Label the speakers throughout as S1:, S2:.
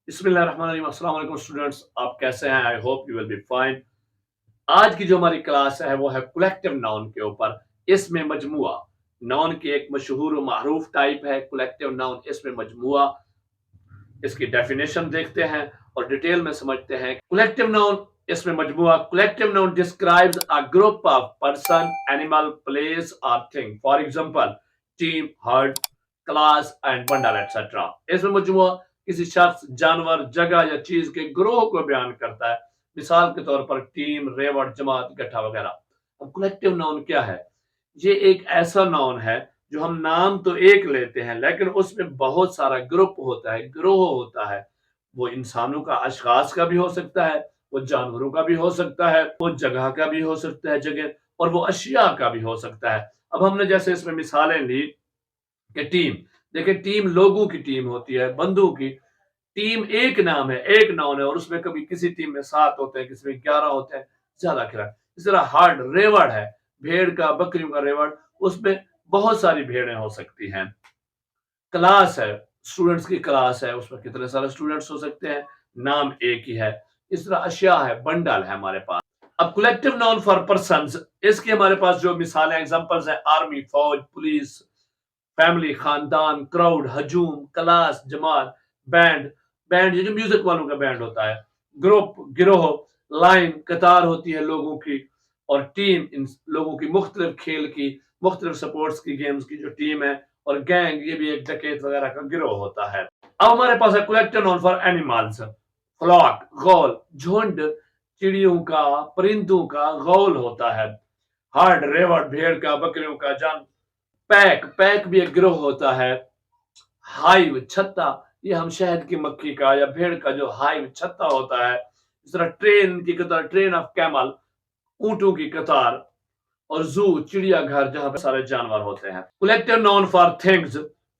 S1: बिस्मिल्लाहिर्रहमानिर्रहीम। अस्सलाम वालेकुम स्टूडेंट्स, आप कैसे हैं? I hope you will be fine. आज की जो हमारी क्लास है वो है कलेक्टिव नाउन के ऊपर। इसमें मजमुआ नाउन की एक मशहूर और मारूफ टाइप है कलेक्टिव नाउन। इसमें मजमुआ, इसकी डेफिनेशन देखते हैं और डिटेल में समझते हैं। कलेक्टिव नाउन, इसमें मजमुआ। Collective noun describes a group of person, animal, place और thing. For example team, herd, class and bundle etcetera. इसमें मजमुआ किसी शख्स, जानवर, जगह या चीज के ग्रोह को बयान करता है। मिसाल के तौर पर टीम, रेवड़, जमात, इकट्ठा वगैरह। अब कलेक्टिव नाउन क्या है? ये एक ऐसा नाउन है जो हम नाम तो एक लेते हैं लेकिन उसमें बहुत सारा ग्रुप होता है, ग्रोह होता है। वो इंसानों का, अशखास का भी हो सकता है, वो जानवरों का भी हो सकता है, वो जगह का भी हो सकता है, जगह, और वो अशिया का भी हो सकता है। अब हमने जैसे इसमें मिसालें ली कि टीम, देखिए टीम लोगों की टीम होती है, बंदों की। टीम एक नाम है, एक नाउन है, और उसमें कभी किसी टीम में 7 होते हैं, किसी में 11 होते हैं, ज्यादा खिलाड़ी। इस तरह हार्ड, रेवड़ है, भेड़ का, बकरियों का रेवड़, उसमें बहुत सारी भेड़ें हो सकती हैं। क्लास है, स्टूडेंट्स की क्लास है, उसमें कितने सारे स्टूडेंट्स हो सकते हैं, नाम एक ही है। इस तरह अशिया है, बंडल है हमारे पास। अब कलेक्टिव नाउन फॉर पर्संस, इसके हमारे पास जो मिसालें, एग्जांपल्स हैं, आर्मी, फौज, पुलिस, फैमिली, खानदान, क्राउड, हजूम, क्लास, जमात, बैंड। बैंड ये जो म्यूजिक वालों का बैंड होता है। ग्रुप, गिरोह, लाइन, कतार होती है लोगों की। और टीम, इन लोगों की मुख्तलिफ खेल की, मुख्तलिफ स्पोर्ट्स की, गेम्स की जो टीम है। और गैंग, ये भी एक डकैत वगैरह का गिरोह होता है। अब हमारे पास है collective noun for animals. Flock, गौल, झुंड, चिड़ियों का, परिंदों का गौल होता है। हर्ड, रेवड़, भेड़ का, बकरियों का, जान। पैक, पैक भी एक गिरोह होता है। हाइव, छत्ता, ये हम शहद की मक्खी का या भेड़ का जो हाइव, छत्ता होता है। इस तरह ट्रेन की कतार, ट्रेन ऑफ कैमल, ऊंटों की कतार। और जू, चिड़ियाघर, जहां पर सारे जानवर होते हैं। Collective noun for things,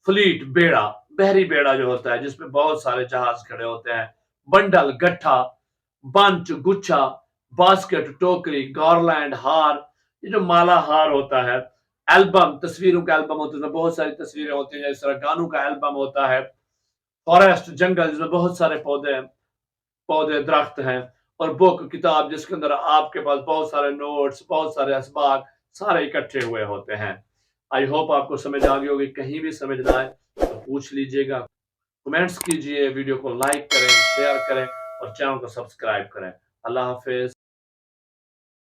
S1: fleet, बेड़ा, बहरी बेड़ा जो होता है जिसमें बहुत सारे जहाज खड़े होते हैं। बंडल, गट्ठा, बंच, गुच्छा, बास्केट, टोकरी, गार्लैंड, हार, ये जो माला हार होता है। एल्बम, तस्वीरों का एल्बम होता है, जिसमें बहुत सारी तस्वीरें होती हैं। इस तरह गानों का एल्बम होता है। फॉरेस्ट, जंगल, जिसमें बहुत सारे पौधे हैं, पौधे, दरख्त हैं। और बुक, किताब, जिसके अंदर आपके पास बहुत सारे नोट्स, बहुत सारे असबाग, सारे इकट्ठे हुए होते हैं। आई होप आपको समझ आ गई होगी। कहीं भी समझ ना आए तो पूछ लीजिएगा, कमेंट्स कीजिए, वीडियो को लाइक करें, शेयर करें और चैनल को सब्सक्राइब करें। अल्लाह हाफिज।